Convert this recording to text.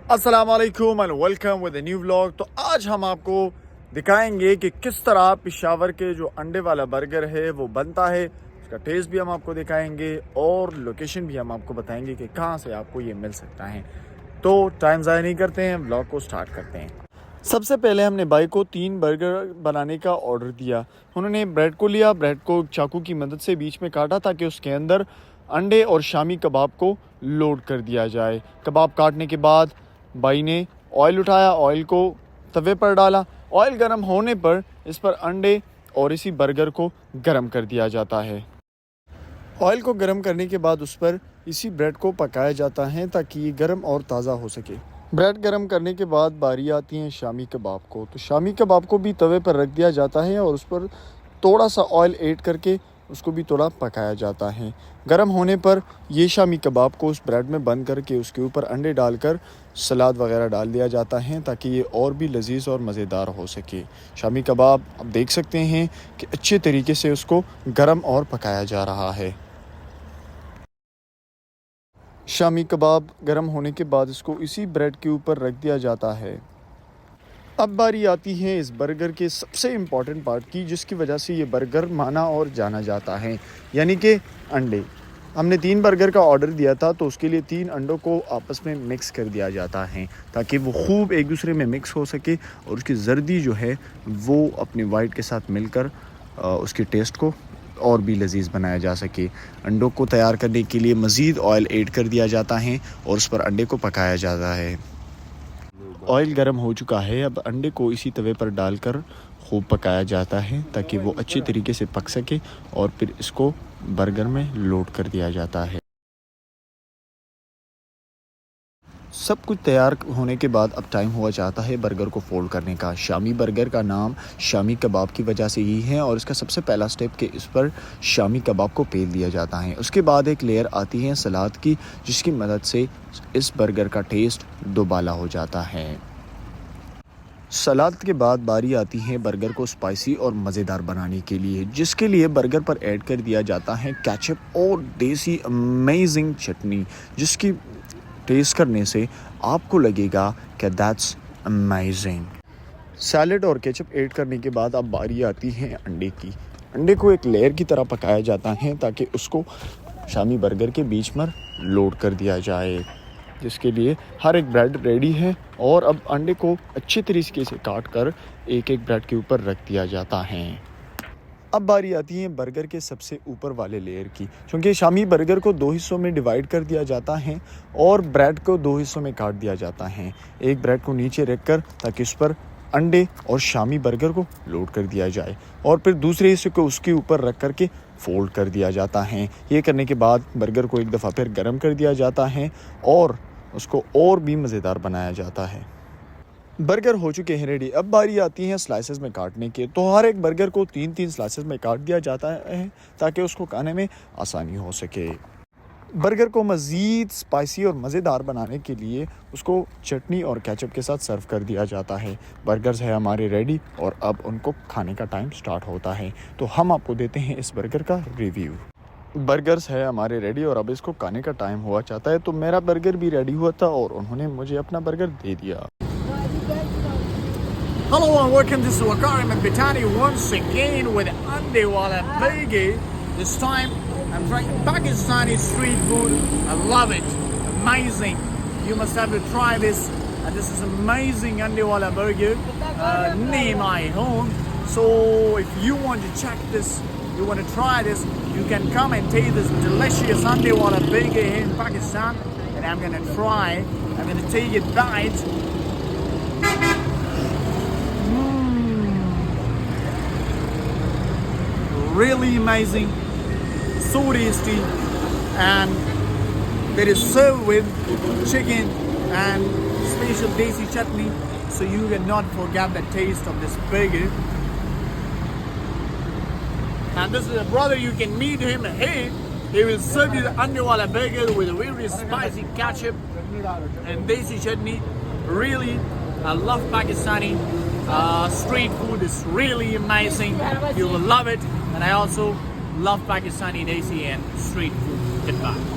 अस्सलाम वालेकुम and welcome with new vlog. तो आज हम आपको दिखाएंगे कि किस तरह पेशावर के जो अंडे वाला बर्गर है वो बनता है। उसका टेस्ट भी हम आपको दिखाएंगे और लोकेशन भी हम आपको बताएंगे कि कहाँ से आपको ये मिल सकता है। तो टाइम ज़ाया नहीं करते हैं, व्लॉग को स्टार्ट करते हैं। सबसे पहले हमने भाई को 3 बर्गर बनाने का ऑर्डर दिया। उन्होंने ब्रेड को लिया, ब्रेड को चाकू की मदद से बीच में काटा ताकि उसके अंदर अंडे और शामी कबाब को लोड कर दिया जाए। कबाब काटने के बाद भाई ने ऑयल उठाया, ऑयल को तवे पर डाला। ऑयल गर्म होने पर इस पर अंडे और इसी बर्गर को गर्म कर दिया जाता है। ऑयल को गर्म करने के बाद उस पर इसी ब्रेड को पकाया जाता है ताकि ये गर्म और ताज़ा हो सके। ब्रेड गर्म करने के बाद बारी आती है शामी कबाब को। तो शामी कबाब को भी तवे पर रख दिया जाता है और उस पर थोड़ा सा ऑयल ऐड करके उसको भी थोड़ा पकाया जाता है। गर्म होने पर ये शामी कबाब को उस ब्रेड में बंद करके उसके ऊपर अंडे डालकर सलाद वगैरह डाल दिया जाता है ताकि ये और भी लजीज और मज़ेदार हो सके। शामी कबाब आप देख सकते हैं कि अच्छे तरीके से उसको गर्म और पकाया जा रहा है। शामी कबाब गर्म होने के बाद इसको इसी ब्रेड के ऊपर रख दिया जाता है। अब बारी आती है इस बर्गर के सबसे इम्पॉर्टेंट पार्ट की, जिसकी वजह से ये बर्गर माना और जाना जाता है, यानी कि अंडे। हमने 3 बर्गर का ऑर्डर दिया था तो उसके लिए 3 अंडों को आपस में मिक्स कर दिया जाता है ताकि वो खूब एक दूसरे में मिक्स हो सके और उसकी जर्दी जो है वो अपने वाइट के साथ मिलकर उसके टेस्ट को और भी लजीज बनाया जा सके। अंडों को तैयार करने के लिए मज़ीद ऑयल ऐड कर दिया जाता है और उस पर अंडे को पकाया जाता है। ऑयल गर्म हो चुका है, अब अंडे को इसी तवे पर डालकर खूब पकाया जाता है ताकि वो अच्छे तरीके से पक सके और फिर इसको बर्गर में लोड कर दिया जाता है। सब कुछ तैयार होने के बाद अब टाइम हुआ चाहता है बर्गर को फोल्ड करने का। शामी बर्गर का नाम शामी कबाब की वजह से ही है और इसका सबसे पहला स्टेप कि इस पर शामी कबाब को पेल दिया जाता है। उसके बाद एक लेयर आती है सलाद की, जिसकी मदद से इस बर्गर का टेस्ट दोबाला हो जाता है। सलाद के बाद बारी आती है बर्गर को स्पाइसी और मज़ेदार बनाने के लिए, जिसके लिए बर्गर पर ऐड कर दिया जाता है केचप और देसी अमेजिंग चटनी, जिसकी टेस्ट करने से आपको लगेगा कि दैट्स अमेजिंग। सैलेड और केचप ऐड करने के बाद अब बारी आती है अंडे की। अंडे को एक लेयर की तरह पकाया जाता है ताकि उसको शामी बर्गर के बीच में लोड कर दिया जाए, जिसके लिए हर एक ब्रेड रेडी है। और अब अंडे को अच्छे तरीके से काट कर एक एक ब्रेड के ऊपर रख दिया जाता है। अब बारी आती है बर्गर के सबसे ऊपर वाले लेयर की। क्योंकि शामी बर्गर को 2 हिस्सों में डिवाइड कर दिया जाता है और ब्रेड को 2 हिस्सों में काट दिया जाता है, एक ब्रेड को नीचे रखकर ताकि उस पर अंडे और शामी बर्गर को लोड कर दिया जाए और फिर दूसरे हिस्से को उसके ऊपर रख कर के फोल्ड कर दिया जाता है। ये करने के बाद बर्गर को एक दफ़ा फिर गर्म कर दिया जाता है और उसको और भी मज़ेदार बनाया जाता है। बर्गर हो चुके हैं रेडी। अब बारी आती है स्लाइसेस में काटने के। तो हर एक बर्गर को 3-3 स्लाइसेस में काट दिया जाता है ताकि उसको खाने में आसानी हो सके। बर्गर को मज़ीद स्पाइसी और मज़ेदार बनाने के लिए उसको चटनी और केचप के साथ सर्व कर दिया जाता है। बर्गर्स है हमारे रेडी और अब उनको खाने का टाइम स्टार्ट होता है। तो हम आपको देते हैं इस बर्गर का रिव्यू। बर्गर्स है हमारे रेडी और अब इसको खाने का टाइम हुआ चाहता है। तो मेरा बर्गर भी रेडी हुआ था और उन्होंने मुझे अपना बर्गर दे दिया। Hello and welcome to Wakarim and Bitani once again with Andewala Burger. This time I'm trying Pakistani street food. I love it. Amazing. You must have to try this. And this is amazing Andewala Burger near my home. So if you want to check this, you want to try this, you can come and taste this delicious Andewala Burger here in Pakistan. And I'm going to try. I'm going to take it bite. Really amazing, so tasty, and it is served with chicken and special desi chutney, so you cannot forget the taste of this burger. And this is a brother, you can meet him here. He will serve you the Andewala burger with a very spicy ketchup and desi chutney. Really, I love Pakistani street food. Is really amazing. You will love it. And I also love Pakistani desi and street food. Goodbye.